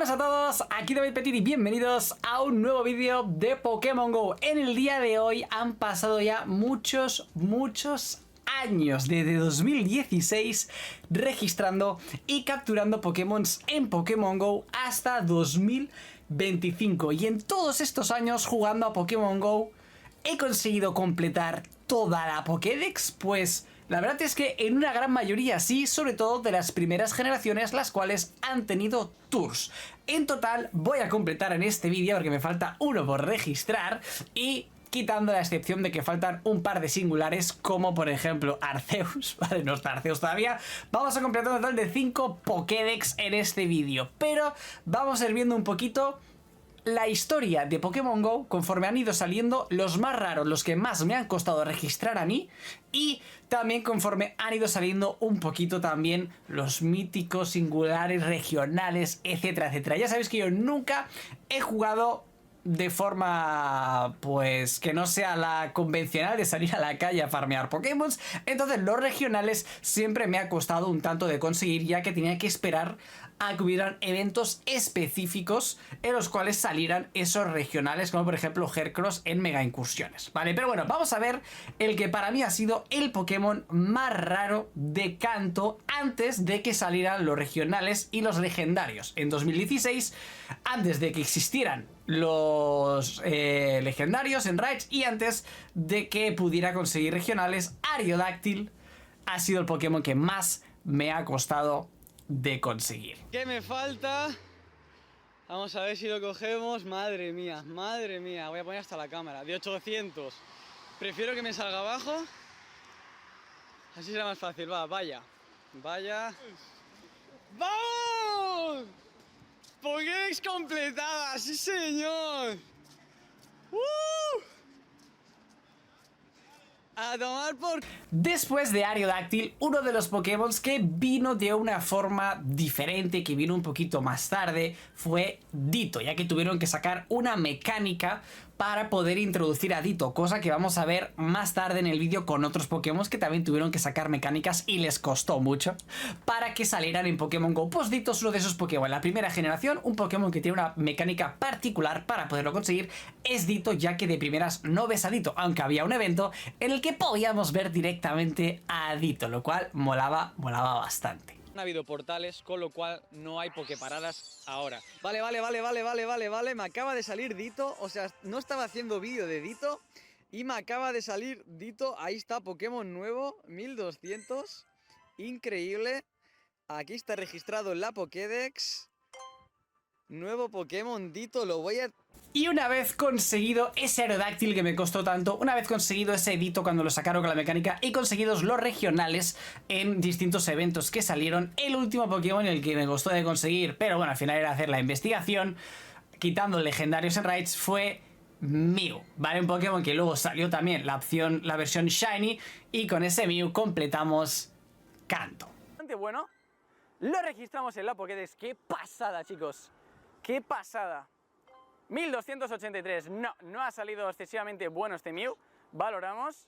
Buenas a todos, aquí David Petit y bienvenidos a un nuevo vídeo de Pokémon GO. En el día de hoy han pasado ya muchos años, desde 2016, registrando y capturando Pokémon en Pokémon GO hasta 2025. Y en todos estos años jugando a Pokémon GO, ¿he conseguido completar toda la Pokédex? Pues la verdad es que en una gran mayoría sí, sobre todo de las primeras generaciones, las cuales han tenido tours. En total voy a completar en este vídeo, porque me falta uno por registrar, y quitando la excepción de que faltan un par de singulares, como por ejemplo Arceus, ¿vale? No está Arceus todavía. Vamos a completar un total de 5 Pokédex en este vídeo, pero vamos a ir viendo un poquito la historia de Pokémon GO conforme han ido saliendo los más raros, los que más me han costado registrar a mí, y también conforme han ido saliendo un poquito también los míticos, singulares, regionales, etcétera, etcétera. Ya sabéis que yo nunca he jugado de forma, pues, que no sea la convencional de salir a la calle a farmear Pokémon. Entonces los regionales siempre me ha costado un tanto de conseguir, ya que tenía que esperar a que hubieran eventos específicos en los cuales salieran esos regionales, como por ejemplo Heracross en Mega Incursiones, ¿vale? Pero bueno, vamos a ver el que para mí ha sido el Pokémon más raro de Kanto antes de que salieran los regionales y los legendarios. En 2016, antes de que existieran los legendarios en Raids y antes de que pudiera conseguir regionales, Aerodactyl ha sido el Pokémon que más me ha costado de conseguir. ¿Qué me falta? Vamos a ver si lo cogemos. Madre mía, voy a poner hasta la cámara. De 800. Prefiero que me salga abajo. Así será más fácil. Vaya. ¡Vamos! Pokédex completada, sí señor. A tomar por... Después de Aerodactyl, uno de los Pokémon que vino de una forma diferente, que vino un poquito más tarde, fue Ditto, ya que tuvieron que sacar una mecánica para poder introducir a Ditto, cosa que vamos a ver más tarde en el vídeo con otros Pokémon que también tuvieron que sacar mecánicas y les costó mucho para que salieran en Pokémon GO. Pues Ditto es uno de esos Pokémon, la primera generación, un Pokémon que tiene una mecánica particular para poderlo conseguir es Ditto, ya que de primeras no ves a Ditto, aunque había un evento en el que podíamos ver directamente a Ditto, lo cual molaba bastante. No ha habido portales, con lo cual no hay poképaradas ahora. Vale, me acaba de salir Ditto, o sea, no estaba haciendo vídeo de Ditto y me acaba de salir Ditto. Ahí está, Pokémon nuevo, 1200, increíble. Aquí está registrado en la Pokédex. Nuevo Pokémon Ditto, lo voy a... Y una vez conseguido ese Aerodactyl que me costó tanto, una vez conseguido ese Ditto cuando lo sacaron con la mecánica y conseguidos los regionales en distintos eventos que salieron, el último Pokémon el que me costó de conseguir, pero bueno, al final era hacer la investigación, quitando legendarios en Raids, fue Mew, ¿vale? Un Pokémon que luego salió también la versión Shiny, y con ese Mew completamos Kanto. Bastante bueno, lo registramos en la Pokédex. ¡Qué pasada, chicos! ¡Qué pasada! 1283, no ha salido excesivamente bueno este Mew. Valoramos,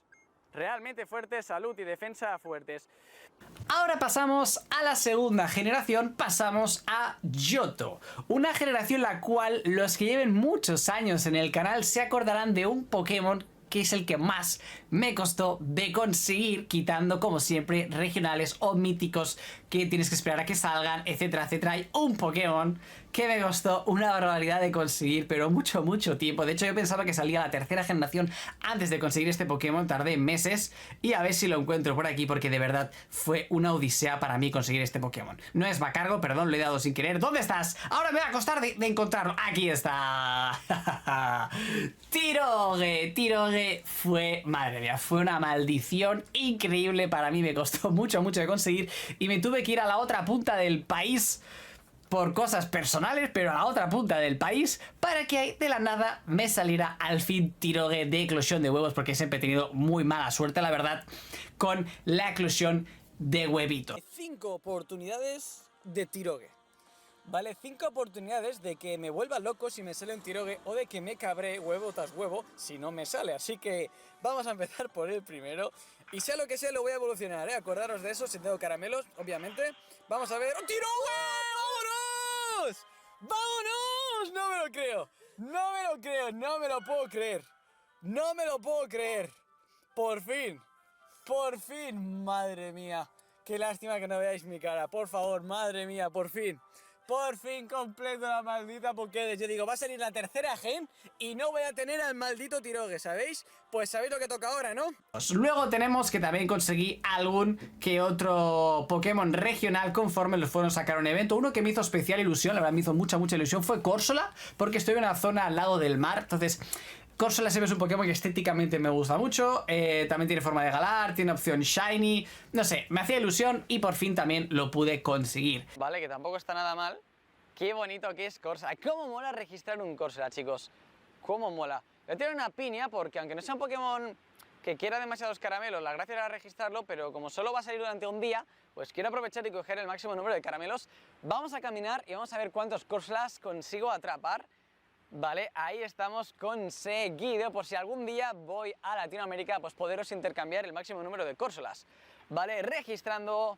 realmente fuerte, salud y defensa fuertes. Ahora pasamos a la segunda generación, pasamos a Johto. Una generación la cual los que lleven muchos años en el canal se acordarán de un Pokémon que es el que más me costó de conseguir, quitando como siempre regionales o míticos que tienes que esperar a que salgan, etcétera, etcétera. Hay un Pokémon que me costó una barbaridad de conseguir, pero mucho tiempo. De hecho, yo pensaba que salía la tercera generación antes de conseguir este Pokémon, tardé meses, y a ver si lo encuentro por aquí, porque de verdad fue una odisea para mí conseguir este Pokémon. No es Bacargo, perdón, lo he dado sin querer. ¿Dónde estás? Ahora me va a costar de encontrarlo. Aquí está. Tirogue fue, madre mía, fue una maldición increíble para mí. Me costó mucho de conseguir y me tuve que ir a la otra punta del país por cosas personales, pero a la otra punta del país, para que de la nada me saliera al fin Tirogue de eclosión de huevos, porque siempre he tenido muy mala suerte, la verdad, con la eclosión de huevito. 5 oportunidades de Tirogue. Vale, 5 oportunidades de que me vuelva loco si me sale un Tirogue, o de que me cabré huevo tras huevo si no me sale. Así que vamos a empezar por el primero. Y sea lo que sea, lo voy a evolucionar, ¿eh? Acordaros de eso, si tengo caramelos, obviamente. Vamos a ver... ¡Oh, Tirogue! ¡Vámonos! ¡Vámonos! No me lo creo. No me lo creo. No me lo puedo creer. No me lo puedo creer. Por fin. Por fin. Madre mía. Qué lástima que no veáis mi cara. Por favor, madre mía, por fin. Por fin completo la maldita Pokédex. Yo digo, va a salir la tercera gen y no voy a tener al maldito Tirogue, ¿sabéis? Pues sabéis lo que toca ahora, ¿no? Luego tenemos que también conseguí algún que otro Pokémon regional conforme los fueron a sacar un evento. Uno que me hizo especial ilusión, la verdad me hizo mucha ilusión, fue Corsola, porque estoy en una zona al lado del mar, entonces... Corsola siempre es un Pokémon que estéticamente me gusta mucho, también tiene forma de galar, tiene opción Shiny, no sé, me hacía ilusión y por fin también lo pude conseguir. Vale, que tampoco está nada mal. Qué bonito que es Corsola. ¿Cómo mola registrar un Corsola, chicos? ¿Cómo mola? Yo tengo una piña porque aunque no sea un Pokémon que quiera demasiados caramelos, la gracia era registrarlo, pero como solo va a salir durante un día, pues quiero aprovechar y coger el máximo número de caramelos. Vamos a caminar y vamos a ver cuántos Corsolas consigo atrapar. Vale, ahí estamos conseguido, por si algún día voy a Latinoamérica, pues poderos intercambiar el máximo número de Corsolas. Vale, registrando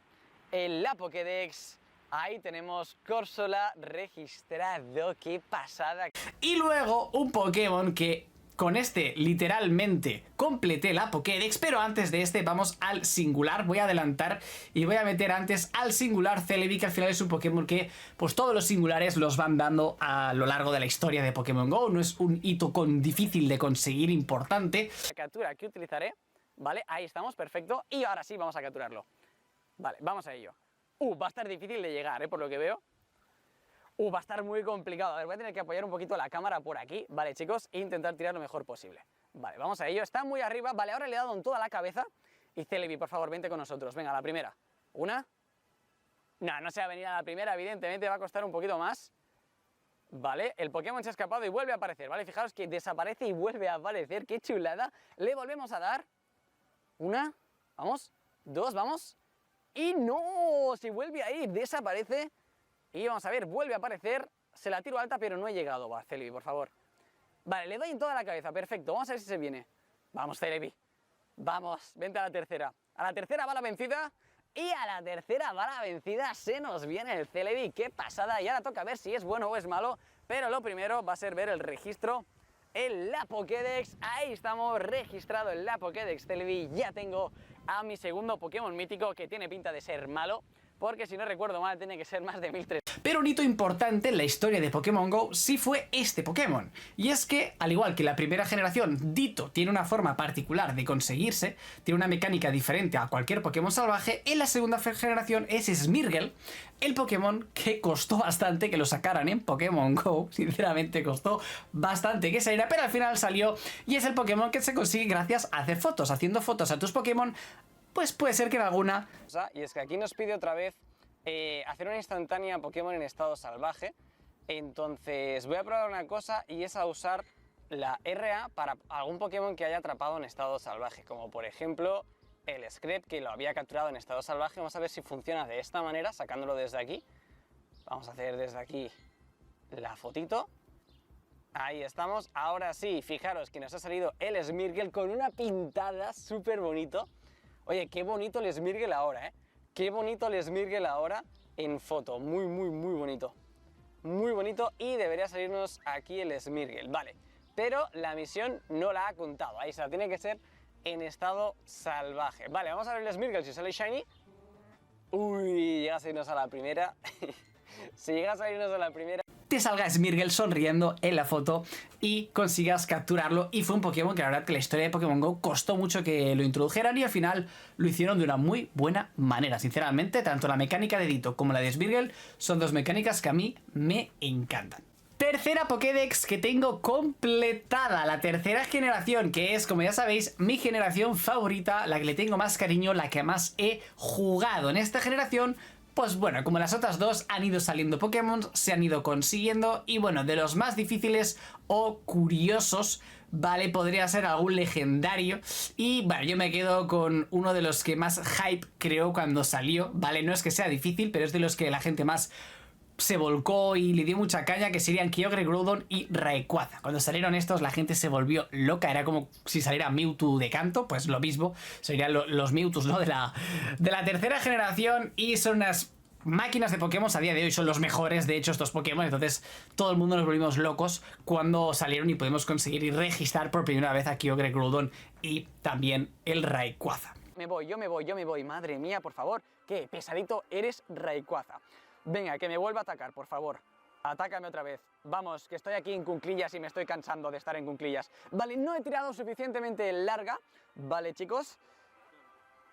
en la Pokédex, ahí tenemos Corsola registrado, qué pasada. Y luego un Pokémon que con este literalmente completé la Pokédex, pero antes de este vamos al singular. Voy a adelantar y voy a meter antes al singular Celebi, que al final es un Pokémon que pues todos los singulares los van dando a lo largo de la historia de Pokémon GO. No es un hito difícil de conseguir, importante. La captura que utilizaré, vale, ahí estamos, perfecto. Y ahora sí vamos a capturarlo. Vale, vamos a ello. Va a estar difícil de llegar, por lo que veo. Va a estar muy complicado. A ver, voy a tener que apoyar un poquito la cámara por aquí, vale, chicos, e intentar tirar lo mejor posible. Vale, vamos a ello. Está muy arriba. Vale, ahora le he dado en toda la cabeza. Y Celebi, por favor, vente con nosotros. Venga, la primera. Una. No se va a venir a la primera, evidentemente va a costar un poquito más. Vale, el Pokémon se ha escapado y vuelve a aparecer, ¿vale? Fijaros que desaparece y vuelve a aparecer. ¡Qué chulada! Le volvemos a dar. Una. Vamos. Dos, vamos. Y no, se vuelve a ir. Desaparece. Y vamos a ver, vuelve a aparecer. Se la tiro alta, pero no he llegado. Va, Celebi, por favor. Vale, le doy en toda la cabeza. Perfecto, vamos a ver si se viene. Vamos, Celebi. Vamos, vente a la tercera. A la tercera va la vencida. Y a la tercera va la vencida. Se nos viene el Celebi. Qué pasada. Y ahora toca ver si es bueno o es malo. Pero lo primero va a ser ver el registro en la Pokédex. Ahí estamos, registrado en la Pokédex Celebi. Ya tengo a mi segundo Pokémon mítico, que tiene pinta de ser malo, porque si no recuerdo mal tiene que ser más de 1300. Pero un hito importante en la historia de Pokémon GO sí fue este Pokémon. Y es que, al igual que la primera generación, Ditto tiene una forma particular de conseguirse, tiene una mecánica diferente a cualquier Pokémon salvaje, en la segunda generación es Smeargle, el Pokémon que costó bastante que lo sacaran en Pokémon GO. Sinceramente costó bastante que saliera, pero al final salió y es el Pokémon que se consigue gracias a hacer fotos. Haciendo fotos a tus Pokémon, pues puede ser que en alguna... Y es que aquí nos pide otra vez hacer una instantánea Pokémon en estado salvaje. Entonces voy a probar una cosa, y es a usar la RA para algún Pokémon que haya atrapado en estado salvaje, como por ejemplo el Scrap, que lo había capturado en estado salvaje. Vamos a ver si funciona de esta manera, sacándolo desde aquí. Vamos a hacer desde aquí la fotito. Ahí estamos. Ahora sí, fijaros que nos ha salido el Smeargle con una pintada súper bonito. Oye, qué bonito el Smeargle ahora, ¿eh? Qué bonito el Smeargle ahora en foto. Muy bonito. Muy bonito, y debería salirnos aquí el Smeargle. Vale, pero la misión no la ha contado. Ahí se la tiene que ser en estado salvaje. Vale, vamos a ver el Smeargle si sale shiny. Uy, llega a salirnos a la primera. Si llega a salirnos a la primera... te salga Smeargle sonriendo en la foto y consigas capturarlo. Y fue un Pokémon que la verdad que la historia de Pokémon GO costó mucho que lo introdujeran, y al final lo hicieron de una muy buena manera. Sinceramente, tanto la mecánica de Ditto como la de Smeargle son dos mecánicas que a mí me encantan. Tercera Pokédex que tengo completada, la tercera generación, que es, como ya sabéis, mi generación favorita, la que le tengo más cariño, la que más he jugado. En esta generación, pues bueno, como las otras dos, han ido saliendo Pokémon, se han ido consiguiendo, y bueno, de los más difíciles o curiosos, vale, podría ser algún legendario. Y bueno, yo me quedo con uno de los que más hype creó cuando salió, vale, no es que sea difícil, pero es de los que la gente más se volcó y le dio mucha caña, que serían Kyogre, Groudon y Rayquaza. Cuando salieron estos, la gente se volvió loca. Era como si saliera Mewtwo de canto, pues lo mismo. Serían los Mewtwo's, ¿no? De la tercera generación, y son unas máquinas de Pokémon a día de hoy son los mejores, de hecho, estos Pokémon. Entonces todo el mundo nos volvimos locos cuando salieron y pudimos conseguir y registrar por primera vez a Kyogre, Groudon y también el Rayquaza. Yo me voy, madre mía, por favor. ¿Qué? Pesadito, eres Rayquaza. Venga, que me vuelva a atacar, por favor. Atácame otra vez. Vamos, que estoy aquí en cunclillas y me estoy cansando de estar en cunclillas. Vale, no he tirado suficientemente larga. Vale, chicos.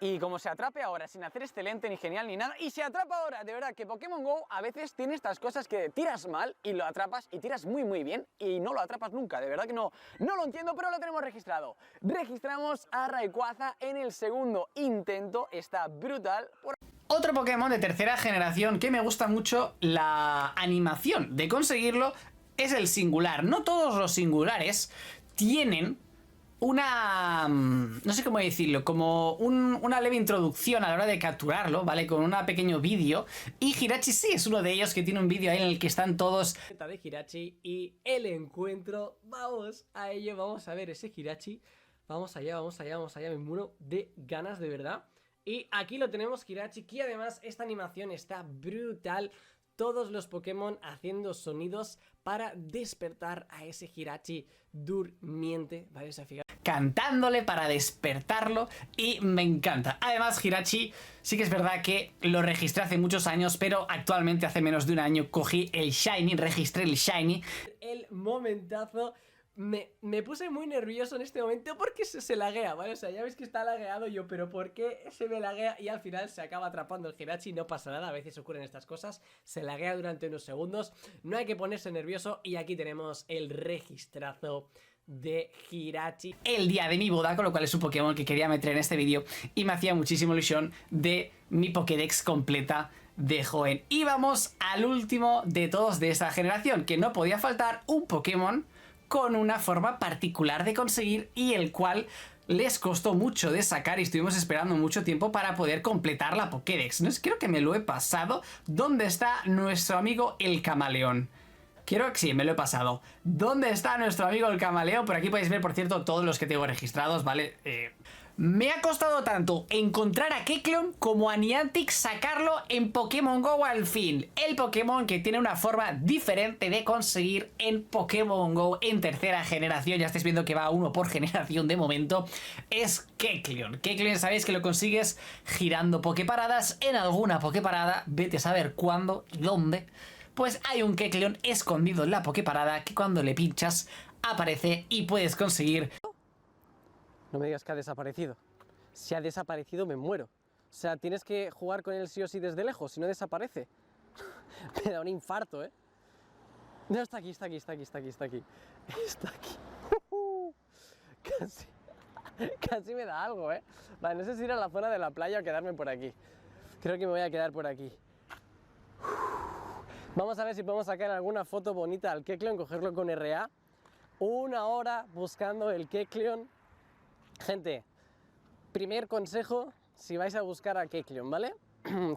Y como se atrape ahora, sin hacer excelente, ni genial, ni nada, y se atrapa ahora, de verdad que Pokémon GO a veces tiene estas cosas que tiras mal y lo atrapas, y tiras muy muy bien y no lo atrapas nunca, de verdad que no lo entiendo, pero lo tenemos registrado. Registramos a Rayquaza en el segundo intento, está brutal. Otro Pokémon de tercera generación que me gusta mucho la animación de conseguirlo es el singular. No todos los singulares tienen una... no sé cómo decirlo, como una leve introducción a la hora de capturarlo, ¿vale? Con un pequeño vídeo. Y Jirachi sí es uno de ellos, que tiene un vídeo ahí en el que están todos... de Jirachi y el encuentro. Vamos a ello, vamos a ver ese Jirachi. Vamos allá, me muero de ganas de verdad. Y aquí lo tenemos, Jirachi, que además esta animación está brutal. Todos los Pokémon haciendo sonidos para despertar a ese Jirachi durmiente, ¿vale? O sea, cantándole para despertarlo y me encanta. Además, Jirachi sí que es verdad que lo registré hace muchos años, pero actualmente hace menos de un año cogí el Shiny, registré el Shiny. El momentazo. Me puse muy nervioso en este momento porque se laguea, ¿vale? O sea, ya veis que está lagueado yo, pero ¿por qué se me laguea? Y al final se acaba atrapando el Jirachi, no pasa nada, a veces ocurren estas cosas, se laguea durante unos segundos, no hay que ponerse nervioso y aquí tenemos el registrazo de Jirachi. El día de mi boda, con lo cual es un Pokémon que quería meter en este vídeo y me hacía muchísima ilusión de mi Pokédex completa de joven. Y vamos al último de todos de esta generación, que no podía faltar un Pokémon con una forma particular de conseguir y el cual les costó mucho de sacar y estuvimos esperando mucho tiempo para poder completar la Pokédex. No es, creo que me lo he pasado. ¿Dónde está nuestro amigo el camaleón? Quiero que sí, me lo he pasado. ¿Dónde está nuestro amigo el camaleón? Por aquí podéis ver, por cierto, todos los que tengo registrados, ¿vale? Me ha costado tanto encontrar a Kecleon como a Niantic sacarlo en Pokémon GO al fin. El Pokémon que tiene una forma diferente de conseguir en Pokémon GO en tercera generación. Ya estáis viendo que va uno por generación de momento. Es Kecleon. Kecleon sabéis que lo consigues girando Poképaradas en alguna Poképarada. Vete a saber cuándo y dónde. Pues hay un Kecleon escondido en la Poképarada que cuando le pinchas aparece y puedes conseguir... No me digas que ha desaparecido. Si ha desaparecido me muero. O sea, tienes que jugar con él sí o sí desde lejos, si no desaparece. Me da un infarto, ¿eh? No, está aquí. Está aquí. Casi me da algo, ¿eh? Vale, no sé si ir a la zona de la playa o quedarme por aquí. Creo que me voy a quedar por aquí. Vamos a ver si podemos sacar alguna foto bonita al Kecleon, cogerlo con RA. 1 hora buscando el Kecleon. Gente, primer consejo si vais a buscar a Kecleon, ¿vale?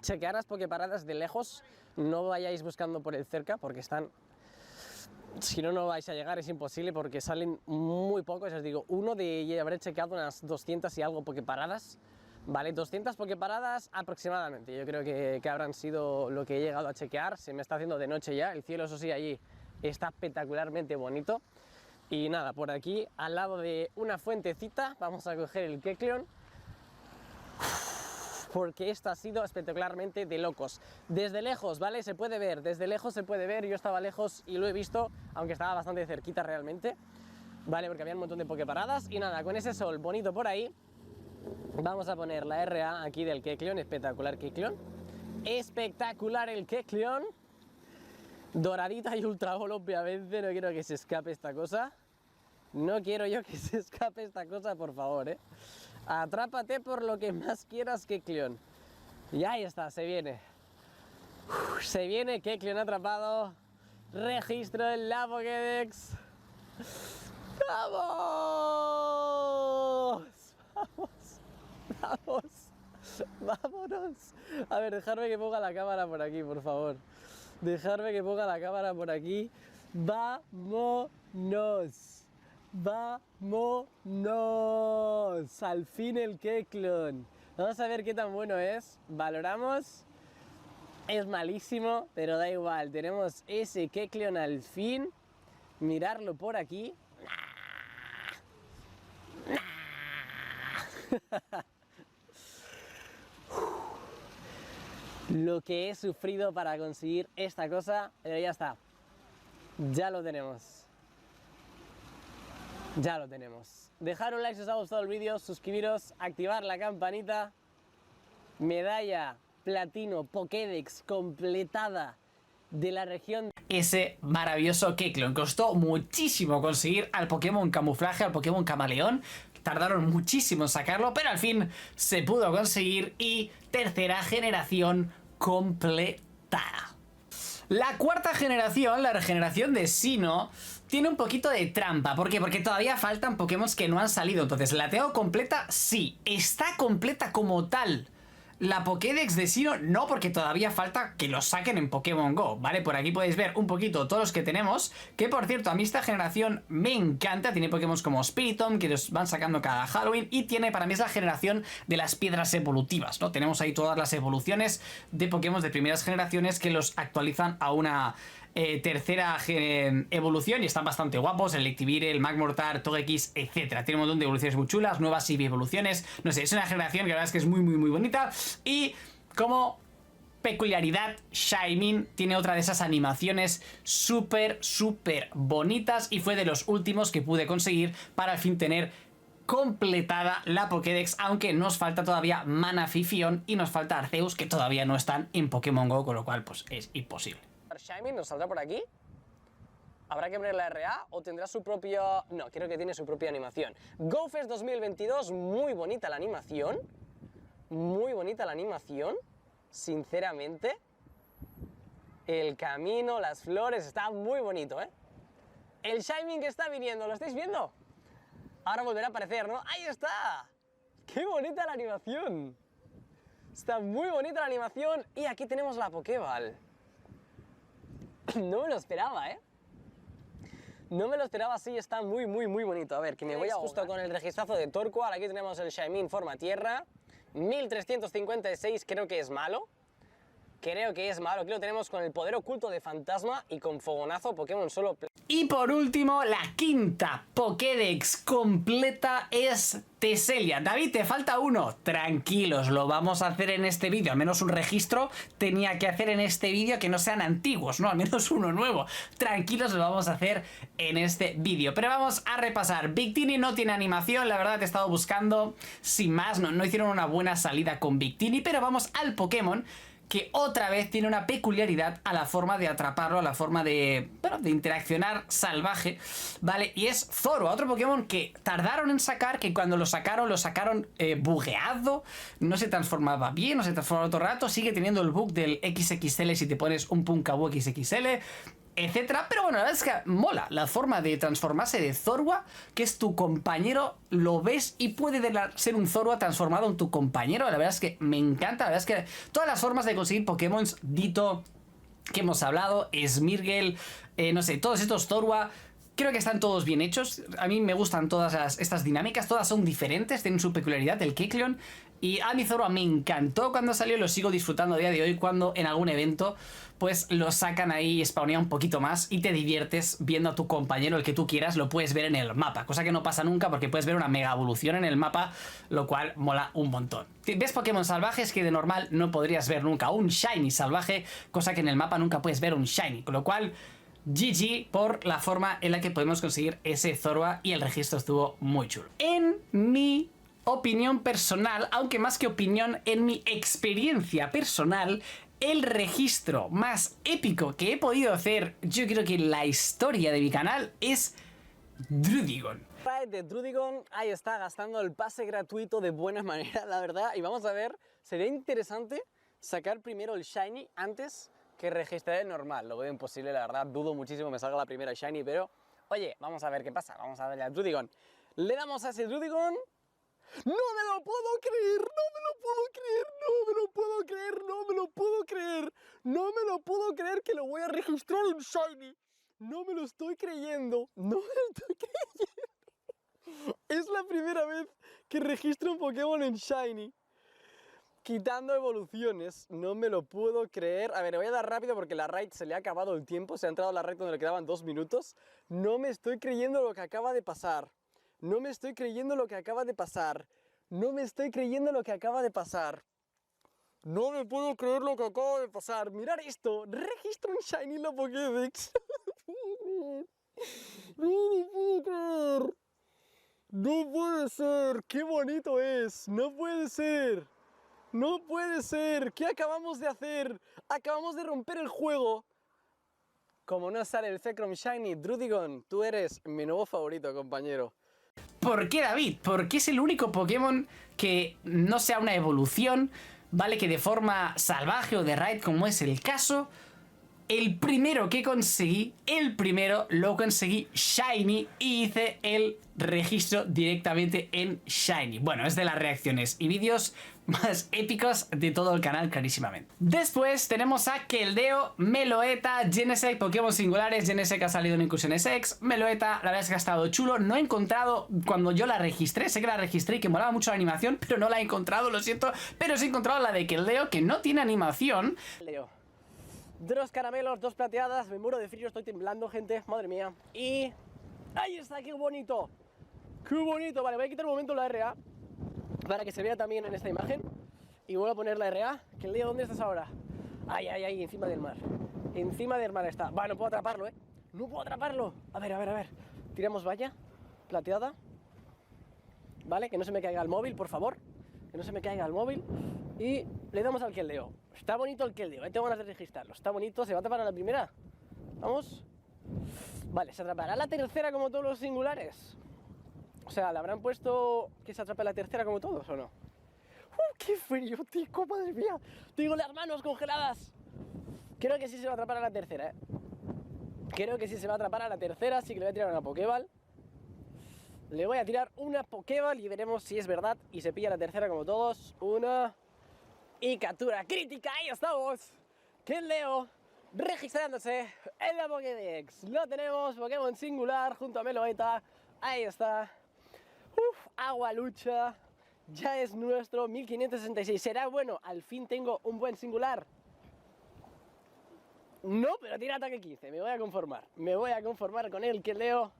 Chequear las Poképaradas de lejos, no vayáis buscando por el cerca porque están... Si no, no vais a llegar, es imposible porque salen muy pocos, os digo, habré chequeado unas 200 y algo Poképaradas, ¿vale? 200 Poképaradas aproximadamente, yo creo que habrán sido lo que he llegado a chequear, se me está haciendo de noche ya, el cielo eso sí allí está espectacularmente bonito. Y nada, por aquí, al lado de una fuentecita, vamos a coger el Kecleon. Porque esto ha sido espectacularmente de locos. Desde lejos, ¿vale? Se puede ver, desde lejos se puede ver. Yo estaba lejos y lo he visto, aunque estaba bastante cerquita realmente. ¿Vale? Porque había un montón de Poképaradas. Y nada, con ese sol bonito por ahí, vamos a poner la RA aquí del Kecleon. Espectacular Kecleon. Espectacular el Kecleon. Doradita y ultra ball, obviamente, no quiero que se escape esta cosa. No quiero yo que se escape esta cosa, por favor, ¿eh? Atrápate por lo que más quieras, Kecleon. Y ahí está, se viene. Se viene Kecleon atrapado. Registro en la Pokédex. ¡Vamos! ¡Vámonos! A ver, dejadme que ponga la cámara por aquí, por favor. Dejarme que ponga la cámara por aquí. ¡Vámonos! ¡Vámonos! Al fin el Kecleon. Vamos a ver qué tan bueno es. Valoramos. Es malísimo, pero da igual. Tenemos ese Kecleon al fin. Mirarlo por aquí. Lo que he sufrido para conseguir esta cosa, pero ya está. Ya lo tenemos. Ya lo tenemos. Dejar un like si os ha gustado el vídeo, suscribiros, activar la campanita. Medalla platino Pokédex completada de la región. Ese maravilloso Kecleon. Costó muchísimo conseguir al Pokémon camuflaje, al Pokémon camaleón. Tardaron muchísimo en sacarlo, pero al fin se pudo conseguir y tercera generación completada. La cuarta generación, la regeneración de Sinnoh, tiene un poquito de trampa. ¿Por qué? Porque todavía faltan Pokémon que no han salido. Entonces, ¿la tengo completa? Sí. ¿Está completa como tal la Pokédex de Sinnoh? No, porque todavía falta que los saquen en Pokémon GO, ¿vale? Por aquí podéis ver un poquito todos los que tenemos, que por cierto, a mí esta generación me encanta. Tiene Pokémon como Spiritomb, que los van sacando cada Halloween, y tiene, para mí es la generación de las piedras evolutivas, ¿no? Tenemos ahí todas las evoluciones de Pokémon de primeras generaciones que los actualizan a una tercera evolución y están bastante guapos. El Electivire, el Magmortar, Togekiss, etc. Tiene un montón de evoluciones muy chulas, nuevas evoluciones. No sé, es una generación que la verdad es que es muy bonita. Y como peculiaridad, Shaymin tiene otra de esas animaciones súper bonitas y fue de los últimos que pude conseguir para al fin tener completada la Pokédex, aunque nos falta todavía Manaphy y nos falta Arceus, que todavía no están en Pokémon GO, con lo cual pues es imposible. Shaymin nos saldrá por aquí. ¿Habrá que poner la RA o tendrá su propio...? No, creo que tiene su propia animación. GoFest 2022, muy bonita la animación. Muy bonita la animación, sinceramente. El camino, las flores, está muy bonito, ¿eh? El Shaymin que está viniendo, ¿lo estáis viendo? Ahora volverá a aparecer, ¿no? ¡Ahí está! ¡Qué bonita la animación! Está muy bonita la animación. Y aquí tenemos la Pokéball. No me lo esperaba, ¿eh? No me lo esperaba así, está muy bonito. A ver, que me voy a justo con el registrazo de Torkoal. Aquí tenemos el Shaymin forma tierra. 1356, creo que es malo. Creo que es malo. Aquí lo tenemos con el poder oculto de fantasma y con fogonazo Pokémon solo. Y por último, la quinta Pokédex completa es Teselia. David, te falta uno. Tranquilos, lo vamos a hacer en este vídeo. Al menos un registro tenía que hacer en este vídeo, que no sean antiguos, ¿no? Al menos uno nuevo. Tranquilos, lo vamos a hacer en este vídeo. Pero vamos a repasar. Victini no tiene animación, la verdad he estado buscando. Sin más, no hicieron una buena salida con Victini, pero vamos al Pokémon que otra vez tiene una peculiaridad a la forma de atraparlo, a la forma de, bueno, de interaccionar salvaje, ¿vale? Y es Zorua, otro Pokémon que tardaron en sacar, que cuando lo sacaron bugueado, no se transformaba bien, no se transformaba todo el rato, sigue teniendo el bug del XXL si te pones un Punkaboo XXL, etcétera. Pero bueno, la verdad es que mola la forma de transformarse de Zorua, que es tu compañero, lo ves y puede ser un Zorua transformado en tu compañero. La verdad es que me encanta, la verdad es que todas las formas de conseguir Pokémon Ditto que hemos hablado, Smeargle, no sé, todos estos Zorua, creo que están todos bien hechos. A mí me gustan todas estas dinámicas, todas son diferentes, tienen su peculiaridad, el Kecleon. Y a mi Zorua me encantó cuando salió, lo sigo disfrutando a día de hoy cuando en algún evento pues lo sacan ahí y spawnea un poquito más y te diviertes viendo a tu compañero, el que tú quieras, lo puedes ver en el mapa, cosa que no pasa nunca porque puedes ver una mega evolución en el mapa, lo cual mola un montón. Ves Pokémon salvajes que de normal no podrías ver nunca, un Shiny salvaje, cosa que en el mapa nunca puedes ver un Shiny, con lo cual GG por la forma en la que podemos conseguir ese Zorua y el registro estuvo muy chulo. En mi opinión personal, aunque más que opinión, en mi experiencia personal, el registro más épico que he podido hacer, yo creo que en la historia de mi canal, es Druddigon. De Druddigon, ahí está, gastando el pase gratuito de buena manera, la verdad. Y vamos a ver, sería interesante sacar primero el Shiny antes que registrar el normal. Lo veo imposible, la verdad, dudo muchísimo que me salga la primera Shiny, pero oye, vamos a ver qué pasa, vamos a darle a Druddigon. Le damos a ese Druddigon. ¡No me lo puedo creer! ¡No me lo puedo creer! ¡No me lo puedo creer! ¡No me lo puedo creer! ¡No me lo puedo creer que lo voy a registrar en Shiny! ¡No me lo estoy creyendo! ¡No me lo estoy creyendo! Es la primera vez que registro un Pokémon en Shiny. quitando evoluciones. No me lo puedo creer. A ver, voy a dar rápido porque la raid se le ha acabado el tiempo. Se ha entrado a la raid donde le quedaban 2 minutos. No me estoy creyendo lo que acaba de pasar. No me estoy creyendo lo que acaba de pasar. No me estoy creyendo lo que acaba de pasar. No me puedo creer lo que acaba de pasar. Mirad esto. Registro un Shiny en la Pokédex. No me puedo creer. No puede ser. Qué bonito es. No puede ser. No puede ser. ¿Qué acabamos de hacer? Acabamos de romper el juego. Como no sale el Zekrom Shiny, Druddigon, tú eres mi nuevo favorito, compañero. ¿Por qué, David? Porque es el único Pokémon que no sea una evolución, ¿vale? Que de forma salvaje o de raid, como es el caso, el primero que conseguí, lo conseguí Shiny y hice el registro directamente en Shiny. Bueno, es de las reacciones y vídeos más épicos de todo el canal, clarísimamente. Después tenemos a Keldeo, Meloetta, Genesect, Pokémon singulares. Genesect ha salido en Incursiones X. Meloetta, la verdad es que ha estado chulo. No he encontrado, cuando yo la registré, sé que la registré y que molaba mucho la animación, pero no la he encontrado, lo siento. Pero sí he encontrado la de Keldeo, que no tiene animación. Leo. 2 caramelos, 2 plateadas, me muero de frío, estoy temblando, gente, madre mía. Y... ¡ahí está! ¡Qué bonito! ¡Qué bonito! Vale, voy a quitar un momento la RA para que se vea también en esta imagen. Y vuelvo a poner la RA. Keldeo, ¿dónde estás ahora? ¡Ay, ay, ay! Encima del mar. Encima del mar está. Vale, no puedo atraparlo, ¿eh? ¡No puedo atraparlo! A ver, a ver, a ver. Tiramos valla, plateada. Vale, que no se me caiga el móvil, por favor. Que no se me caiga el móvil. Y le damos al Keldeo. Está bonito el Keldeo, tengo ganas de registrarlo. Está bonito, ¿se va a atrapar a la primera? Vamos. Vale, ¿se atrapará a la tercera como todos los singulares? O sea, ¿le habrán puesto que se atrape a la tercera como todos o no? ¡Qué frío, tico! ¡Madre mía! Tengo las manos congeladas. Creo que sí se va a atrapar a la tercera, ¿eh? Creo que sí se va a atrapar a la tercera, así que le voy a tirar una Pokéball. Le voy a tirar una Pokéball y veremos si es verdad y se pilla la tercera como todos. Una... y captura crítica, ahí estamos. Keldeo registrándose en la Pokédex. Lo tenemos, Pokémon singular junto a Meloetta. Ahí está. Agua lucha. Ya es nuestro 1566. ¿Será bueno? Al fin tengo un buen singular. No, pero tiene ataque 15. Me voy a conformar. Me voy a conformar con el Keldeo.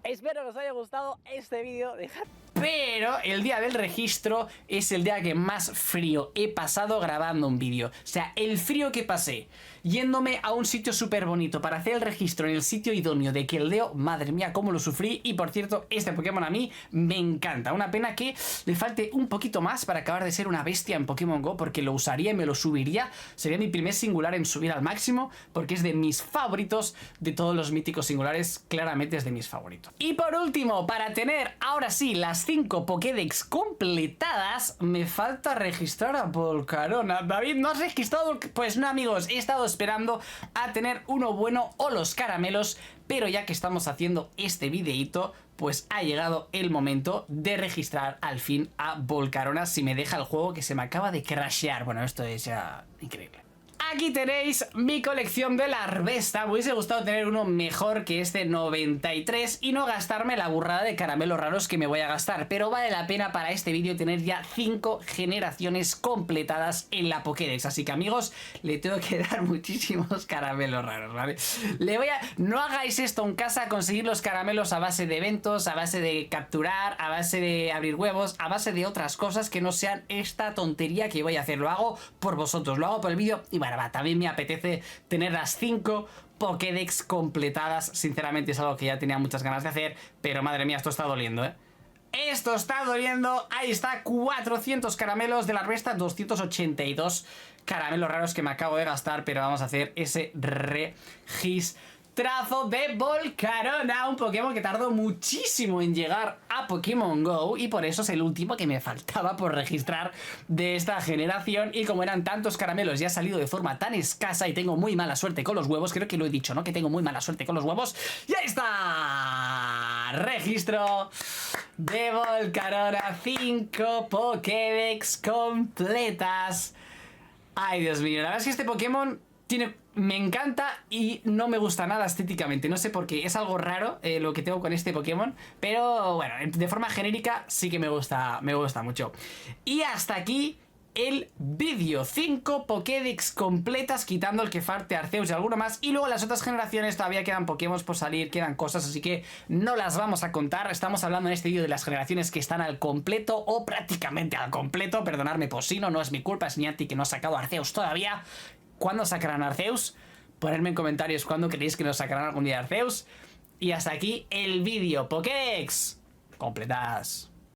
Espero que os haya gustado este vídeo. Dejad... Pero el día del registro es el día que más frío he pasado grabando un vídeo. O sea, el frío que pasé yéndome a un sitio súper bonito para hacer el registro en el sitio idóneo de Keldeo, madre mía, cómo lo sufrí. Y por cierto, este Pokémon a mí me encanta. Una pena que le falte un poquito más para acabar de ser una bestia en Pokémon GO, porque lo usaría y me lo subiría. Sería mi primer singular en subir al máximo, porque es de mis favoritos de todos los míticos singulares. Claramente es de mis favoritos. Y por último, para tener ahora sí las 5 Pokédex completadas, me falta registrar a Volcarona. David, ¿no has registrado? Pues no, amigos, he estado esperando a tener uno bueno o los caramelos, pero ya que estamos haciendo este videíto, pues ha llegado el momento de registrar al fin a Volcarona, si me deja el juego, que se me acaba de crashear. Bueno, esto es ya increíble. Aquí tenéis mi colección de Larvesta. Me hubiese gustado tener uno mejor que este 93 y no gastarme la burrada de caramelos raros que me voy a gastar, pero vale la pena para este vídeo tener ya 5 generaciones completadas en la Pokédex. Así que, amigos, le tengo que dar muchísimos caramelos raros, ¿vale? No hagáis esto en casa, conseguir los caramelos a base de eventos, a base de capturar, a base de abrir huevos, a base de otras cosas que no sean esta tontería que voy a hacer. Lo hago por vosotros, lo hago por el vídeo y bueno, también me apetece tener las 5 Pokédex completadas. Sinceramente es algo que ya tenía muchas ganas de hacer, pero madre mía, esto está doliendo, ¿eh? Esto está doliendo. Ahí está, 400 caramelos de la Larvesta, 282 caramelos raros que me acabo de gastar, pero vamos a hacer ese registrazo de Volcarona, un Pokémon que tardó muchísimo en llegar a Pokémon GO y por eso es el último que me faltaba por registrar de esta generación. Y como eran tantos caramelos y ha salido de forma tan escasa y tengo muy mala suerte con los huevos, creo que lo he dicho, ¿no? Que tengo muy mala suerte con los huevos. ¡Y ahí está! Registro de Volcarona, 5 Pokédex completas. Ay, Dios mío, la verdad es que este Pokémon tiene me encanta y no me gusta nada estéticamente. No sé por qué, es algo raro lo que tengo con este Pokémon. Pero bueno, de forma genérica sí que me gusta mucho. Y hasta aquí el vídeo. 5 Pokédex completas, quitando el que falte Arceus y alguno más. Y luego las otras generaciones todavía quedan Pokémon por salir, quedan cosas, así que no las vamos a contar. Estamos hablando en este vídeo de las generaciones que están al completo o prácticamente al completo. Perdonadme por si no es mi culpa, es Niantic que no ha sacado Arceus todavía. ¿Cuándo sacarán Arceus? Ponedme en comentarios cuándo creéis que nos sacarán algún día Arceus. Y hasta aquí el vídeo. Pokédex completas.